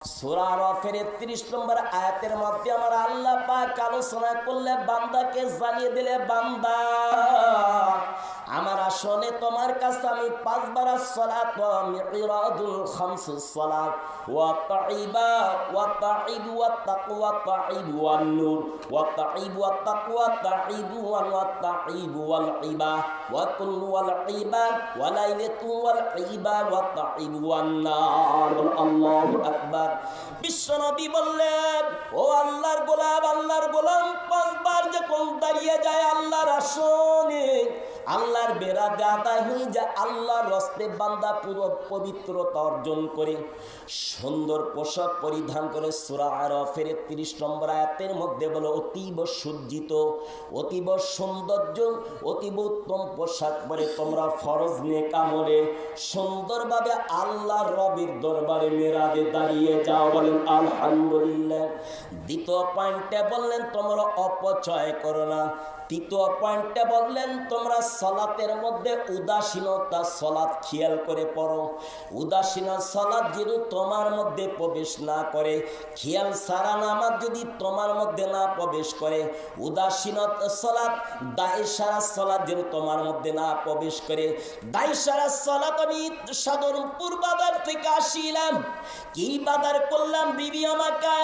সূরা আরাফের ৩৩ নম্বর আয়াতের মধ্যে আমার আল্লাহ পাক আলোচনা করলে বান্দাকে জানিয়ে দিলে, বান্দা আমার আসনে তোমার কাছে আমি ৫ বার সালাত ওয়া মিরাদুল খামসুস সালাত ওয়া তাইবা ওয়া তাইব ওয়া তাকওয়া তাইব ওয়ান নূর ওয়া তাইব ওয়া তাকওয়া তাইব ওয়া তাইব ওয়াল ইবা ওয়া কুল ওয়াল ইবা ওয়া লাইলাতু ওয়াল ইবা ওয়া তাইব ওয়ান নার। আল্লাহু আকবার। বিশ্বনবী বললেন, ও আল্লাহর গোলাম ৫ বার যখন দাঁড়িয়ে যায় আল্লাহর আসনে, আল্লাহর বেরাদে আদায় হয়ে যায়, আল্লাহর রাস্তে বান্দা পুরো পবিত্রতা অর্জন করে সুন্দর পোশাক পরিধান করে সূরা আরাফের ৩০ নম্বর আয়াতের মধ্যে বলে অতীব সজ্জিত, অতীব সৌন্দর্য, অতীব উত্তম পোশাক পরে তোমরা ফরজ নেক আমলে সুন্দরভাবে আল্লাহর রবের দরবারে মেরাজে দাঁড়িয়ে যাও। বলেন আলহামদুলিল্লাহ। দ্বিতীয় পয়েন্টে বললেন তোমরা অপচয় করো না। তৃতীয় পয়েন্টে বললেন তোমরা সালাতের মধ্যে উদাসীনতা সালাত খেয়াল করে পড়ো। উদাসীন সালাত যদি তোমার মধ্যে প্রবেশ না করে, খেয়াল সারা নামাজ যদি তোমার মধ্যে না প্রবেশ করে, উদাসীনতা সালাত দায় সারা সালাত যদি তোমার মধ্যে না প্রবেশ করে, দায় সারা সালাত আমি সাধারণপুর বাজার থেকে আসিলাম, কি বাজার করলাম, বিবি আমাকে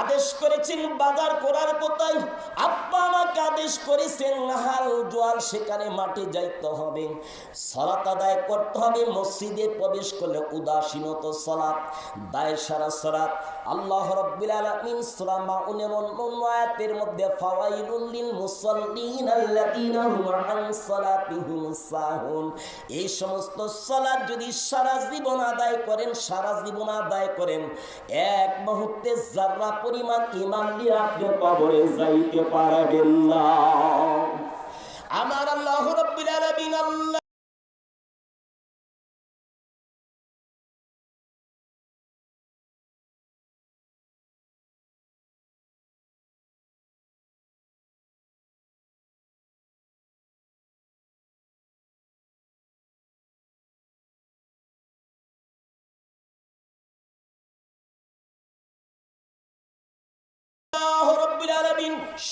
আদেশ করেছেন বাজার করার কোথায়, আব্বা আমাকে আদেশ করেছেন হাল জোয়াল সেখানে মাঠে যাইতে হবে, সালাত আদায় করতে হবে। মসজিদে প্রবেশ করলে উদাসীনতা সালাত দায় সারা সালাত। আল্লাহ রাব্বুল আলামিন সূরা মাউনের আয়াতের মধ্যে ফাওয়াইলুল লিল মুসাল্লিন আল্লাযীনা হুম আন সালাতিহিম সাহুন, এই সমস্ত সালাত যদি সারা জীবন আদায় করেন এক মুহূর্তে যারা পরিমাণ ঈমান নিয়ে আপনি কবরে যাইতে পারবেন না। আমার আল্লাহ রাব্বুল আলামিন আল্লাহ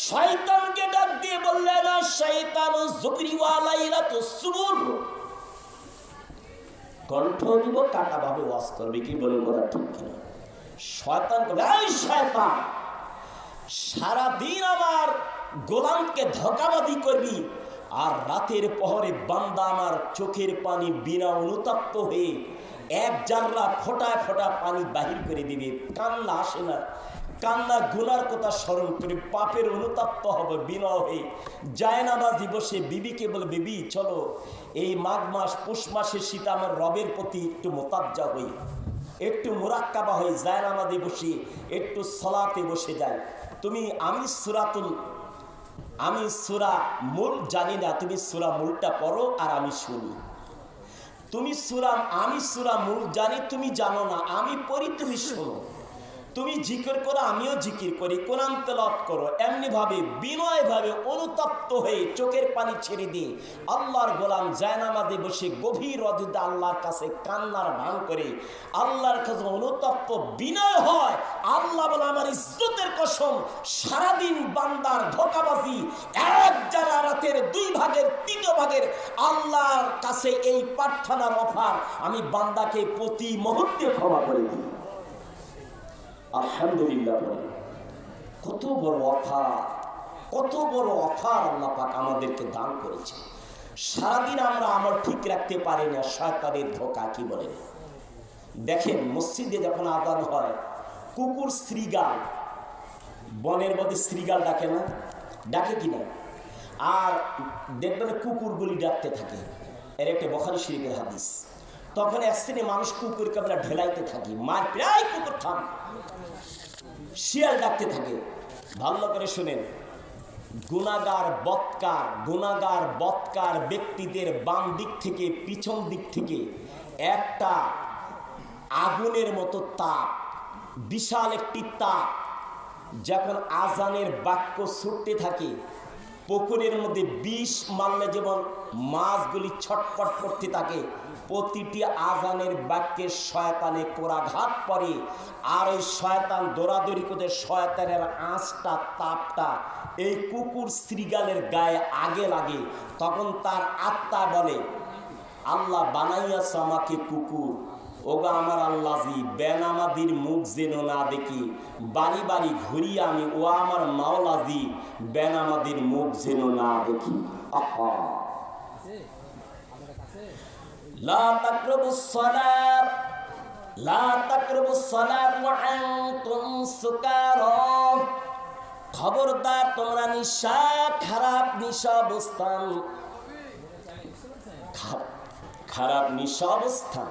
শয়তানকে ডাক দিয়ে বললেন, শয়তানু যুকরি ওয়া লাইলাতুস সুবুর, কণ্ঠ দিব কাটা ভাবে ওয়াজ করবে, কি বলেন কথা ঠিক কিনা? শয়তান বলে, এই শয়তান সারা দিন আমার গোলামকে ধোঁকাবাজি করবি, আর রাতের প্রহরে বান্দা আমার চোখের পানি বিনা অনুতপ্ত হয়ে এক জাররা ফোঁটায় ফোঁটা পানি বাহির করে দিবে, কান্না আসে না, কান্না গুনার কথা স্মরণ করে পাপের অনুতপ্ত হবে, বিনয় হয়ে জায়নামাজি বসে বিবিকে বলে, বিবি চলো এই মাঘ মাস পৌষ মাসের শীত আমার রবের প্রতি একটু মোতাজ্জা হই, একটু মুরাক্কাবা হই, জায়নামাজি বসে একটু সালাতে বসে যায়। আমি সূরা মূল জানি না, তুমি সূরা মূলটা পড়ো আর আমি শুনি। আমি সূরা মূল জানি, তুমি জানো না, আমি পড়ি তুমি শোনো। তুমি জিকির করো আমিও জিকির করি, কোরআন তেলাওয়াত করো, এমনি ভাবে বিনয় ভাবে অনুতপ্ত হয়ে চোখের পানি ছেড়ে দিয়ে আল্লাহর গোলাম জায়নামাজে বসে গভীর রজনীতে আল্লাহর কাছে কান্নার ভান করে আল্লাহর কাছে অনুতপ্ত বিনয় হয়। আল্লাহ বলে, আমার ইজ্জতের কসম, সারাদিন বান্দার ধোঁকাবাজি এক যারা রাতের 2 ভাগের 3 ভাগের আল্লাহর কাছে এই প্রার্থনার অফার আমি বান্দাকে প্রতি মুহূর্তে ক্ষমা করে দিই। আলহামদুলিল্লাহ। কত বড় অফার আল্লাহ পাক আমাদেরকে দান করেছে। সারাদিন আমরা আমল ঠিক রাখতে পারি না, শয়তানের ধোঁকা, কি বলেন? দেখেন মসজিদে যখন আযান হয়, কুকুর শ্রীগাল, বনের মধ্যে শ্রীগাল ডাকে না, ডাকে কিনা? আর দেখবেন কুকুরগুলি ডাকতে থাকে, এর একটা বুখারী শরীফের হাদিস। তখন এক শ্রেণী মানুষ কুকুরকে আমরা ঢেলাইতে থাকি, মার প্রায় কুকুর থাম, শিয়াল ডাকতে থাকে। ভালো করে শুনেন, গুনাহগার বৎকার ব্যক্তিদের বাম দিক থেকে পিছন দিক থেকে একটা আগুনের মতো তাপ, বিশাল একটি তাপ, যখন আজানের বাক্য ছুটতে থাকে, পুকুরের মধ্যে বিষ মারলে যেমন মাছগুলি ছটফট করতে থাকে, প্রতিটি আজানের বাক্যে শয়তানে কোরাঘাত পড়ে, আর ওই শয়তান দৌড়াদৌড়ি করে শয়তানের আঁচটা তাপটা এই কুকুর শ্রীগালের গায়ে আগে লাগে। তখন তার আত্মা বলে, আল্লাহ বানাইয়াছ আমাকে কুকুর, ওগা আমার আল্লাহজি বেনামাদির মুখ যেন না দেখি, বাড়ি বাড়ি ঘুরি আমি, ও আমার মাওলাজি বেনামাদির মুখ যেন না দেখি। লা তাকরাবুস সালাত লা তাকরাবুস সালাত ওয়া আনতুম সুকারা, খবরদার তোমরা নিশা খারাপ নিশা অবস্থান খারাপ নিশা অবস্থান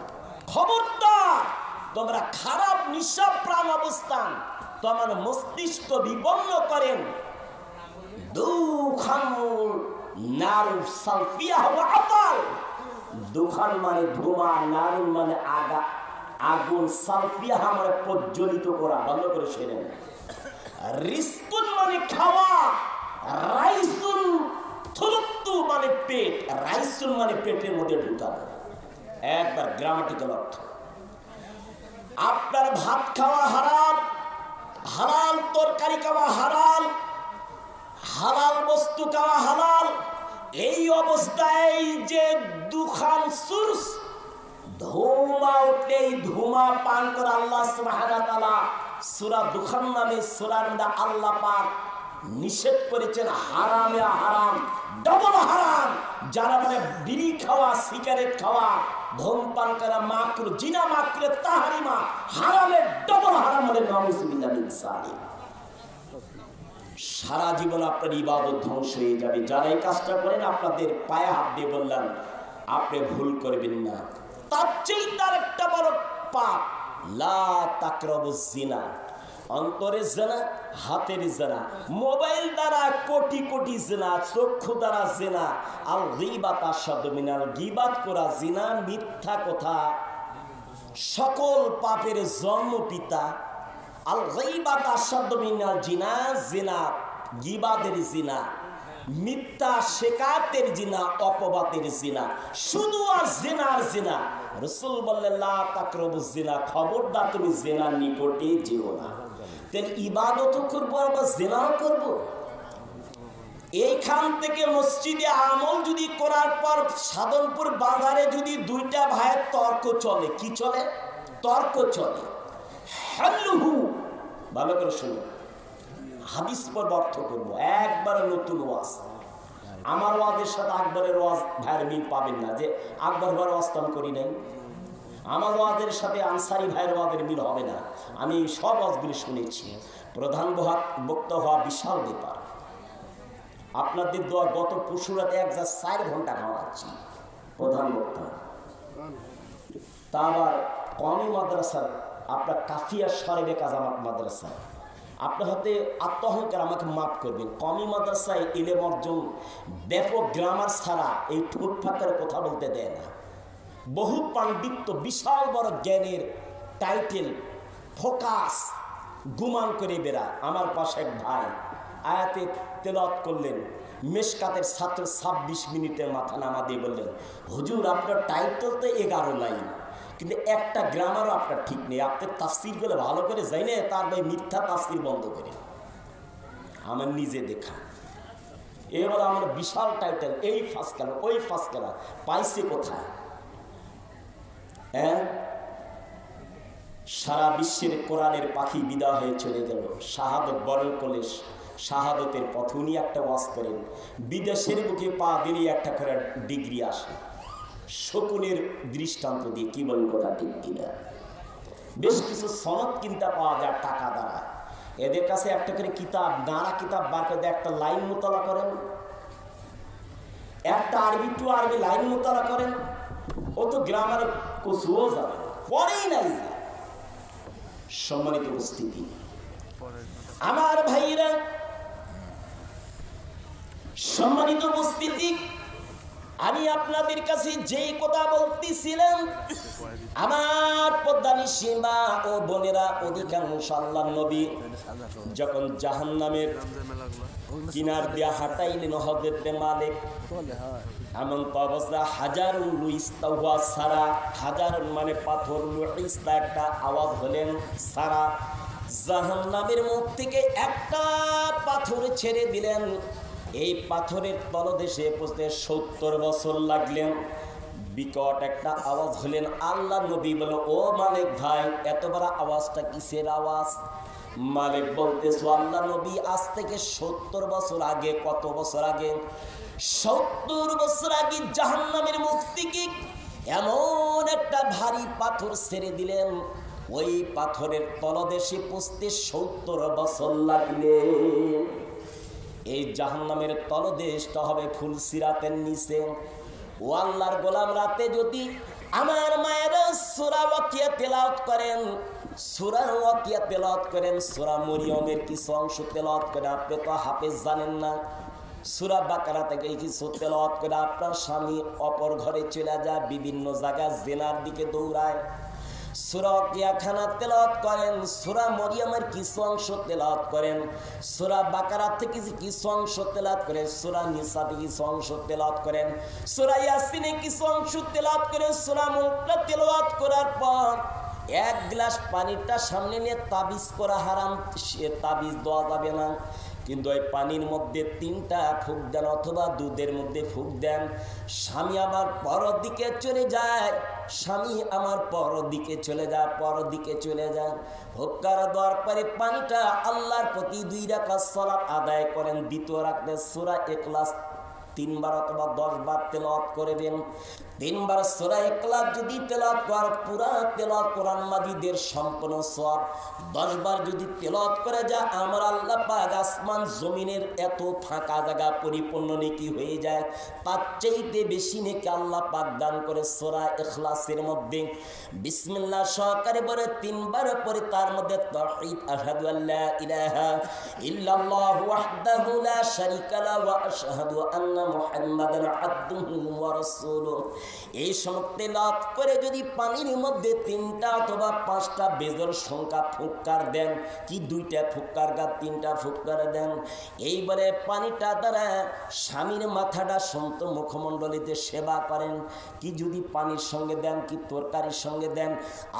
খবরদার তোমরা খারাপ নিশা প্রাণ অবস্থান তোমার মস্তিষ্ক বিপন্ন করেন। দুখানুল নারু সালফিয়া ওয়া আতাল, দুখান মানে ধোঁয়া, নারুন মানে আগা আগুন, সালফিয়া মানে প্রজ্বলিত করা। ভালো করে শুনেন। রিস্কুন মানে খাওয়া, রাইসুন থুলুক্তু মানে পেট, রাইসুন মানে পেটের মধ্যে ঢুকানো। একবার গ্রামাটিক্যাল অর্থ। আপনার ভাত খাওয়া হারাম, হালাল তরকারি খাওয়া হালাল, হালাল বস্তু খাওয়া হালাল। এই অবস্থায় যে দুখান সুরস ধোঁয়া উঠলে এই ধোঁয়া পান করে আল্লাহ সুবহানাহু ওয়া তাআলা সূরা দুখান নামে সূরার মধ্যে আল্লাহ পাক নিষেধ করেছেন হারামে হারাম, ডবল হারাম। যারা মানে বিড়ি খাওয়া, সিগারেট খাওয়া, ধূমপান করা মাকরু, জিনা মাকরু, তাহরিমা, হারামের ডবল হারাম মানে নাউযুবিল্লাহ মিন যালিক। সারা জীবন আপনার ইবাদত ধ্বংস হয়ে যাবে। যারা এই কাজটা করেন আপনাদের পায়ে হাত দিয়ে বললাম আপনি ভুল করবেন না। তার চেয়ে তার একটা বড় পাপ, লা তাকরাবুজ জিনা, অন্তরের জিনা, হাতের জিনা, মোবাইল দ্বারা কোটি কোটি জিনা, চক্ষু দ্বারা জিনা। আল গীবাত আশাদ্দু মিনাল গীবাত করা জিনা, মিথ্যা কথা সকল পাপের জন্মপিতা। আল গীবাত আশাদ্দু মিনাল জিনা, জিনা গীবাতের জিনা, মিথ্যা শেকাতের জিনা, অপবাদের জিনা, শুধু আর জিনা আর জিনা। রাসূল বললেন লা তাকরাবুজ জিনা, খবরদার তুমি জিনার নিকটে যেও না। তাহলে ইবাদতও করবো আর জিনাও করবো। এইখান থেকে মসজিদে আমল যদি করার পর সাধনপুর বাজারে যদি দুইটা ভাইয়ের তর্ক চলে, কি চলে? তর্ক চলে। হাল্লুহু, ভালো করে শুনো, হাদিস পর অর্থ করবো। একবারে নতুন ওয়াজ, আমার ওয়াজের সাথে আকবরের ওয়াজ ভাইয়ের মিল পাবেন না, যে আকবর ভাইয়ের ওয়াজ তো আমি করি নাই। আমার ওয়াজের সাথে আনসারি ভাইয়ের ওয়াজের মিল হবে না। আমি সব ওয়াজগুলি শুনেছি। প্রধান বক্তা হওয়া বিশাল ব্যাপার। আপনাদের দোয়া গত পরশুরাতে 4 ঘন্টা খাওয়াচ্ছি প্রধান বক্তা। তা আবার কওমি মাদ্রাসার আপনার কাফিয়া শরেবে কাজামাত মাদ্রাসা, আপনার হাতে আত্মহংকার, আমাকে মাফ করবেন। কওমি মাদ্রাসায় ইলম অর্জন ব্যাপক গ্রামার ছাড়া এই ঠোঁট ফাঁকার কথা বলতে দেয় না। বহু পাণ্ডিত্য, বিশাল বড় জ্ঞানের টাইটেল, ফোকাস গুমান করে বেড়া। আমার পাশে এক ভাই আয়াতে তেলাওয়াত করলেন, মেশকাতের ছাত্র 26 মিনিটের মাথা নামা দিয়ে বললেন, হুজুর আপনার টাইটেল তো 11 লাইন, কিন্তু একটা গ্রামারও আপনার ঠিক নেই। আপনার তাফসির গুলো ভালো করে যাই না, তার ভাই মিথ্যা তাফসির বন্ধ করে। আমার নিজে দেখা। এবার আমার বিশাল টাইটেল, এই ফার্স্ট কালার, ওই ফার্স্ট কালার, পাইছে কোথায়? হ্যাঁ, সারা বিশ্বের কোরআনের পাখি বিদায় হয়ে চলে গেল, শাহাদত বরণ করলে শাহাদতের পথ। উনি একটা ওয়াজ করেন, বিদেশের বুকে পা দিলে একটা করে ডিগ্রি আসে, শকুনের দৃষ্টান্ত দিয়ে। কি বলেন কথা ঠিক কিনা? বেশ কিছু সনদ কিনতে পাওয়া যায় টাকা দ্বারা। এদের কাছে একটা করে কিতাব, গাঁড়া কিতাব বার করে একটা লাইন মোতালা করেন, একটা আরবি টু আরবি লাইন মোতালা করেন, ও তো গ্রামার কচুও যাবে, পরেই নাই। সম্মানিত উপস্থিতি, আমার ভাইরা, সম্মানিত উপস্থিতি, আমি আপনাদের কাছে যেই কথা বলতেছিলাম, আমার পদ্মানিসী মা ও বোনেরা, অধিকাংশ আল্লাহর নবী যখন জাহান্নামের কিনার দিয়া হাঁটাইলেন হযরত মালিক, এমন তো অবস্থা হাজারুল লুইস্তাওয়া সারা, হাজারুন মানে পাথর, লুইস্তা একটা আওয়াজ হলেন সারা, জাহান্নামের মুখ থেকে একটা পাথর ছেড়ে দিলেন। এই পাথরের তলদেশে পৌঁছতে 70 বছর লাগলেন। বিকট একটা আওয়াজ হলেন। আল্লাহ নবী বলে, ও মালিক ভাই, এত বড় আওয়াজটা কিসের আওয়াজ? মালিক বলতেছো, আল্লাহ নবী আজ থেকে 70 বছর আগে, কত বছর আগে? 70 বছর আগে জাহান্নামের মুখ থেকে এমন একটা ভারী পাথর ছেড়ে দিলেন, ওই পাথরের তলদেশে পৌঁছতে 70 বছর লাগলে। এই জাহান্নামের তলদেশটা হবে ফুলসিরাতের নিচে। ও আল্লাহর গোলাম, রাতে যদি আমার মায়েরা সূরা ওয়াকিয়া তেলাওয়াত করেন, সূরা ওয়াকিয়া তেলাওয়াত করেন, সূরা মরিয়মের কিছু অংশ তেলাওয়াত করেন, আপনি তো হাফেজ জানেন না, সূরা বাকারা থেকে কিছু তেলাওয়াত করে আপনার স্বামী অপর ঘরে চলে যায়, বিভিন্ন জায়গায় জেনার দিকে দৌড়ায়। সূরা ওয়াকিয়া খানা তেলাওয়াত করেন, সূরা মরিয়মের কিছু অংশ তেলাওয়াত করেন, সূরা বাকারা থেকে কিছু অংশ তেলাওয়াত করেন, সূরা নিসা থেকে কিছু অংশ তেলাওয়াত করেন, সূরা ইয়াসিনে কিছু অংশ তেলাওয়াত করেন। সূরা মুলকটা তেলাওয়াত করার পর এক গ্লাস পানিটা সামনে নিয়ে তাবিজ করা হারাম, সে তাবিজ দেওয়া যাবে না, কিন্তু ওই পানির মধ্যে 3টা ফুঁক দেন অথবা দুধের মধ্যে ফুঁক দেন। স্বামী আমার পর দিকে চলে যায়, স্বামী আমার পর দিকে চলে যায়, পর দিকে চলে যায়। হুক্কার দেওয়ার পরে পানিটা আল্লাহর প্রতি 2 রাকাত সালাত আদায় করেন। দ্বিতীয় রাকাতে সূরা ইখলাস 3 বার অথবা 10 বার তেলাওয়াত করবেন। 3 বার সূরা ইখলাস যদি তেলাওয়াত করেন, পুরা তেলাওয়াত কোরআন মাজিদের সম্পূর্ণ সওয়াব। 10 বার যদি তেলাওয়াত করে যায়, আমার আল্লাহ পাক আসমান জমিনের এত ফাঁকা জায়গা পরিপূর্ণ নেকি হয়ে যায়, তার চাইতে বেশি নেকি আল্লাহ পাক দান করে সূরা ইখলাসের মধ্যে। বিসমিল্লাহ সহকারে বলে 3 বার পরে তার মধ্যে তাওহীদ, আশহাদু আল্লা ইলাহা ইল্লাল্লাহু ওয়াহদাহু লা শারীকা লাহু ওয়া আশহাদু আন্না মুহাম্মাদান আবদুহু ওয়া রাসূলুহু, এই সমস্ত তেলাওয়াত করে যদি পানির মধ্যে 3টা অথবা 5টা বেজর সংখ্যা ফুৎকার দেন, কি 2টা ফুৎকার গা 3টা ফুৎকার দেন, এইবারে পানিটা দ্বারা স্বামীর মাথাটা সন্ত মুখমণ্ডলীতে সেবা করেন। কি যদি পানির সঙ্গে দেন, কি তরকারির সঙ্গে দেন,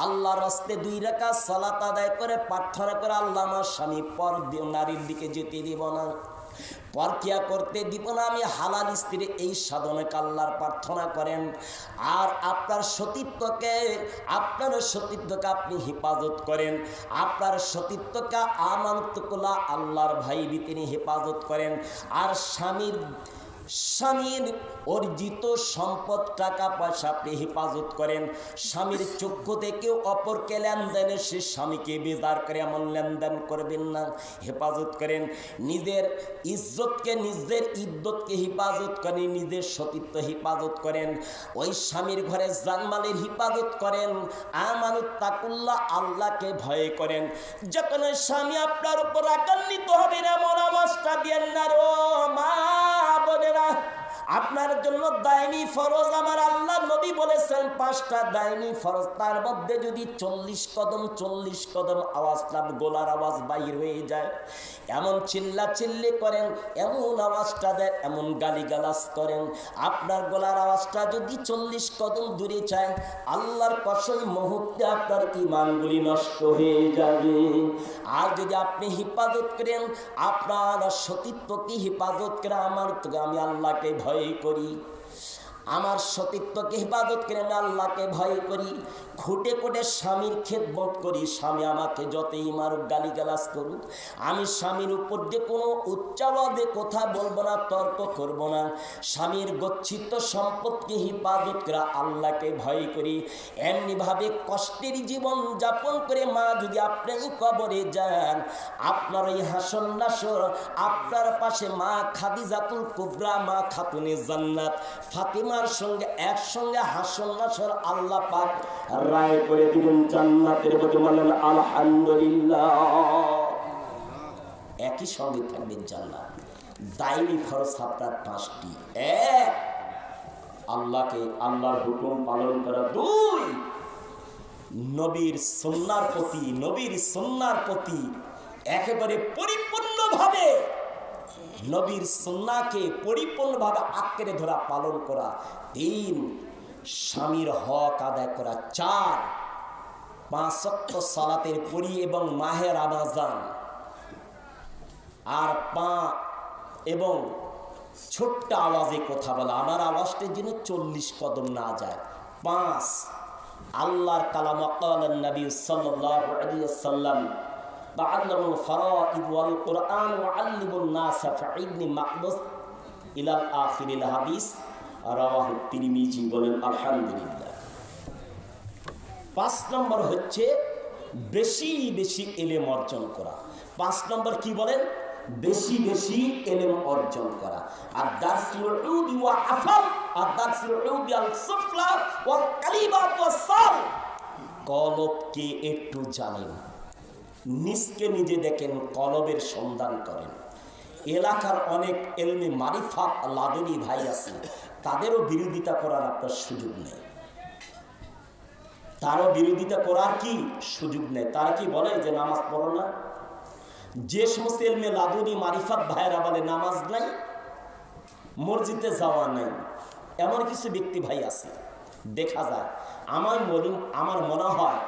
আল্লাহর রাস্তে 2 রাকাত সালাত আদায় করে প্রার্থনা করে, আল্লাহ আমার স্বামী পর নারীর দিকে যেতে দিব না, পরকিয়া করতে দিব না, আমি হালাল স্ত্রী, এই সাধনাকে আল্লাহর প্রার্থনা করেন। আর আপনার সতীত্বকে আপনি হেফাজত করেন, আপনার সতীত্বকে আমানতুকুল্লাহ আল্লাহর ভাই তিনি হেফাজত করেন। আর স্বামীর অর্জিত সম্পদ টাকা পয়সা আপনি হেফাজত করেন। স্বামীর চক্ষু থেকে অপরকে লেনদেনে সে স্বামীকে বেজার করে এমন লেনদেন করবেন না, হেফাজত করেন। নিজের ইজ্জতকে, নিজের ইদ্যতকে হেফাজত করেন, নিজের সতীত্ব হেফাজত করেন, ওই স্বামীর ঘরে জানমালের হেফাজত করেন। আমানুত তাকুল্লাহ, আল্লাহকে ভয় করেন। যখন ওই স্বামী আপনার উপর রাগান্বিত হবে না, এমন অবস্থা দিয়েন না। ও মা বোনেরা, আপনার জন্য দায়নি ফরজ আমার আল্লাহ নবী বলেছেন 5টা দায়নি ফরজ, তার মধ্যে যদি 40 কদম আওয়াজ লাভ, গোলার আওয়াজ বাইর হয়ে যায়, এমন চিল্লাচিল্লি করেন, এমন আওয়াজটা দেন, এমন গালিগালাজ করেন, আপনার গলার আওয়াজটা যদি 40 কদম দূরে যায়, আল্লাহর কসম মুহূর্তে আপনার ঈমানগুলি নষ্ট হয়ে যাবে। আর যদি আপনি হেফাজত করেন, আপনার সতীত্বকে হেফাজত করে, আমি আল্লাহকে ভয় করি, আমার সতীত্বকে হেফাজত করে আমি আল্লাহকে ভয় করি, খুঁটে খুঁটে স্বামীর খেদমত করি। স্বামী আমাকে যতই মারুক, গালিগালাজ করুক, আমি স্বামীর উপর দিয়ে কোনো উচ্চাবাদে কথা বলবো না, তর্ক করব না। স্বামীর গচ্ছিত সম্পদকে হেফাজত করা, আল্লাহকে ভয় করি। এমনিভাবে কষ্টের জীবন যাপন করে মা যদি আপনি কবরে যান, আপনার ওই হাসন নাসর, আপনার পাশে মা খাদিজাতুল কুবরা, মা খাতুনে জান্নাত ফাতিমার সঙ্গে একসঙ্গে হাসন নাসর আল্লাহ পাক রায় করে দিবেন জান্নাতের মধ্যে। বলেন আলহামদুলিল্লাহ। একই সঙ্গে থাকবেন জান্নাত। দায়নি খরচ আপনার 5টি। আল্লাহকে, আল্লাহর হুকুম পালন করা। 2, নবীর সুন্নাহর প্রতি একেবারে পরিপূর্ণভাবে নবীর সুন্নাহকে পরিপূর্ণভাবে আঁকড়ে ধরা পালন করা। 3, স্বামীর হক আদায় করা। 4, 5 ওয়াক্ত সালাতের পরি এবং মাহে রমজান। আর 5 এবং ছোট্ট আওয়াজে কথা বলা, আমার আওয়াজটা যেন 40 কদম না যায়। 5, আল্লাহর কালাম ওয়াকালান নবী সাল্লাল্লাহু আলাইহি ওয়াসাল্লাম বা'আল্লামুল ফারাইদ ওয়াল কুরআন ওয়া'আল্লিমুন নাস ফাইবনি মাকদুস ইলা আখিরিল হাদিস রাওয়াহু তিরমিজি। বলেন আলহামদুলিল্লাহ। 5 নম্বর হচ্ছে বেশি বেশি ইলম অর্জন করা। 5 নম্বর কি বলেন? বেশি বেশি ইলম অর্জন করা। আর দারসুল উলুম ওয়া আফাল, আর দারসুল উলুম আল সুফলা ওয়াল কালিমাত ওয়াস সাল। কলবকে একটু জানেন, নিজকে নিজে দেখেন, কলবের সন্ধান করেন। এলাকার অনেক ইলমে মারিফাত লাদুনি ভাই আছে, তাদেরও বিরোধিতা করার আপনার সুযোগ নেই। তারও বিরোধিতা করার কি সুযোগ নেই। তারা কি বলে যে নামাজ পড়ো না? যে সমস্ত ইলমে লাদুনি মারিফাত ভাইরা বলে নামাজ নাই, মসজিদে যাওয়া নাই, এমন কিছু ব্যক্তি ভাই আছে দেখা যায়। আমার মনে হয়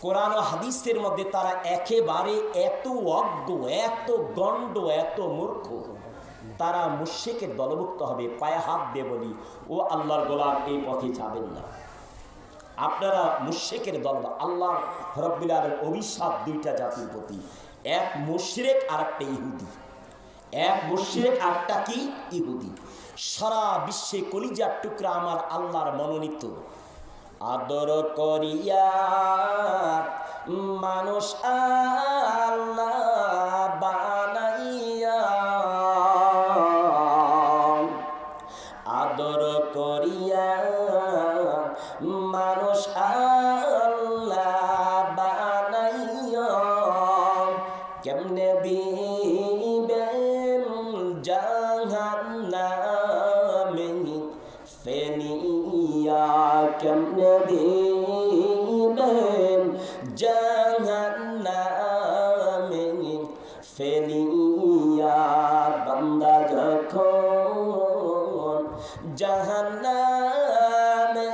কোরআন ও হাদিসের মধ্যে তারা একেবারে এত অজ্ঞ, এত গণ্ড, এত মূর্খ, তারা মুশরিকের দলভুক্ত হবে। পায়ে হাত দিয়ে বলি, ও আল্লাহর গোলাম, এই পথে যাবেন না, আপনারা মুশরিকের দল। আল্লাহ রাব্বুল আলামিন অভিশাপ 2টা জাতির প্রতি, এক মুশরিক আর একটা ইহুদি। এক মুশরিক আর একটা কি? ইহুদি। সারা বিশ্বে কলিজার টুকরা আমার আল্লাহর মনোনীত, আদর করিয়া মানুষ আল্লাহ বানাইয়া, আদর করিয়া মানুষ আল্লাহ বানাইয়া, কেমনে দিবেন জাহান্নামে ফেলিয়া, কেমনে দিবেন জাহান্নামে ফেলিয়া। বান্দা যখন জাহান্নামে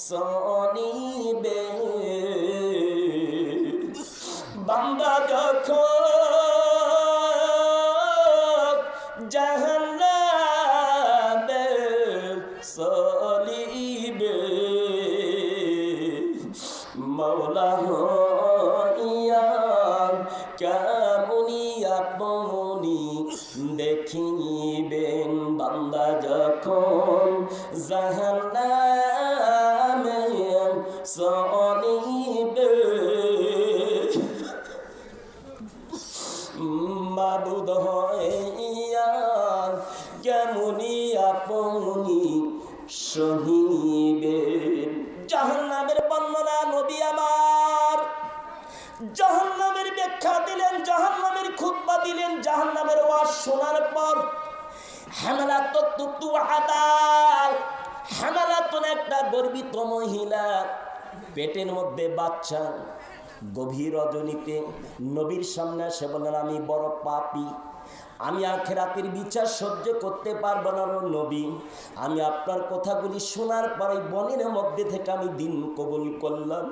সনিবে, বান্দা যখন জাহান্নামে সলিবে, মাওলা হইয়া কেমনি আপনি দেখিবেন। বান্দা যখন জাহান্নামে সলিবে, মাবুদ হইয়া কেমনি আপনি সহিবেন। জাহান্নামের বর্ণনা নবী আমার জাহান্নামের ব্যাখ্যা দিলেন, জাহান্নামের খুতবা দিলেন। জাহান্নামের ওয়াজ শোনার পর হামালাতুন একটা গর্বিত মহিলা, পেটের মধ্যে বাচ্চা, গভীর রজনীতে নবীর সামনে এসে বলেন, আমি বড় পাপী, আমি আখিরাতের বিচার সহ্য করতে পারবো না নবী, আমি আপনার কথাগুলি শোনার পরে বনের মধ্যে থেকে আমি দিন কবুল করলাম,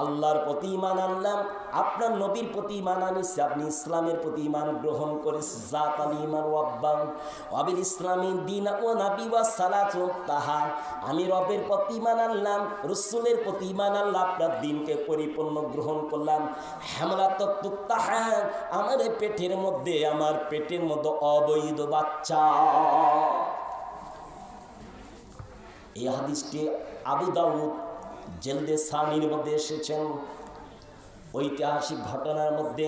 আল্লাহর প্রতি ঈমান আনলাম, আপনার নবীর প্রতি ঈমান আনিছি, আপনি ইসলামের প্রতি ঈমান গ্রহণ করেছি। জাত আল ঈমান ওয়াব্বান ওয়াবিল ইসলামি দিন ও নবী ওয়া সালাতু তাহা, আমি রবের প্রতি ঈমান আনলাম, রাসূলের প্রতি ঈমান আনলাম, আপনার দিনকে পরিপূর্ণ গ্রহণ করলাম। হামলাতুত তাহা, আমার পেটের মধ্যে অবৈধ বাচ্চা। এই হাদিসটি আবু দাউদ জেলদে সানির মধ্যে এসেছেন। ঐতিহাসিক ঘটনার মধ্যে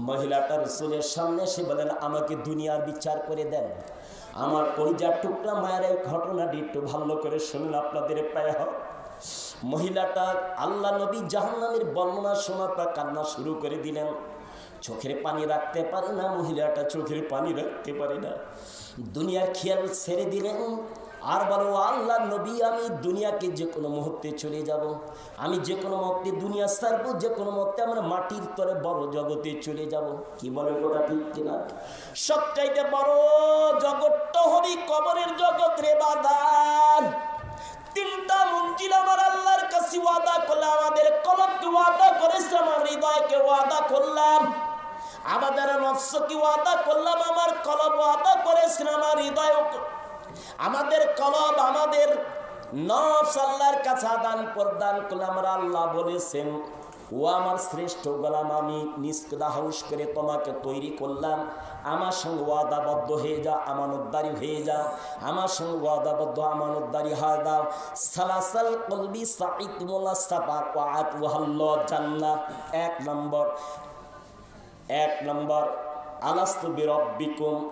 মহিলাটা রাসূলের সামনে এসে বলেন, আমাকে দুনিয়ার বিচার করে দেন। আমার কলিজার টুকরা মায়ের এই ঘটনাটি একটু ভালো করে শুনুন, আপনাদের পায়ে হোক। মহিলাটা আল্লাহ নবী জাহান্নামের বর্ণনা শোনার পর কান্না শুরু করে দিলেন। চোখের পানি রাখতে পারে না, মহিলাটা চোখের পানি রাখতে পারে না, দুনিয়ার খেয়াল ছেড়ে দিলেন আর বলো আল্লাহ নবী আমি দুনিয়াকে যে কোনো মুহূর্তে চলে যাব, আমি যে কোনো মুহূর্তে দুনিয়া ছাড়বো, যে কোনো মুহূর্তে আমরা মাটির তরে বড় জগতে চলে যাব। কি বলে কথা ঠিক কিনা? সবচাইতে বড় জগৎটা হবে কবরের জগৎ রে বাদান। তিনটা মঞ্জিল আমার আল্লাহর কাছে ওয়াদা করলাম, আমাদের কলবকে ওয়াদা করেছে, আমার হৃদয়কে ওয়াদা করলাম, আমাদের নফসকে ওয়াদা করলাম, আমার কলব ওয়াদা করেছেন, আমার হৃদয়, আমাদের কলব, আমাদের নফস আল্লাহর কাছে আদান প্রদান করলাম। আমরা আল্লাহ বলেছেন ও আমার শ্রেষ্ঠ গোলাম, আমি নিষ্কদা হাউস করে তোমাকে তৈরি করলাম, আমার সঙ্গে ওয়াদাবদ্ধ হয়ে যাও, আমানতদারি হয়ে যাও, আমার সঙ্গে ওয়াদাবদ্ধ আমানতদারি হয়ে দাও। সালাসাল কলবি সাইদ মোলা সাফাক ওয়াত ওয়াহাল্লাহ জান্নাত। এক নম্বর আলাস্তু বিরব্বিকুম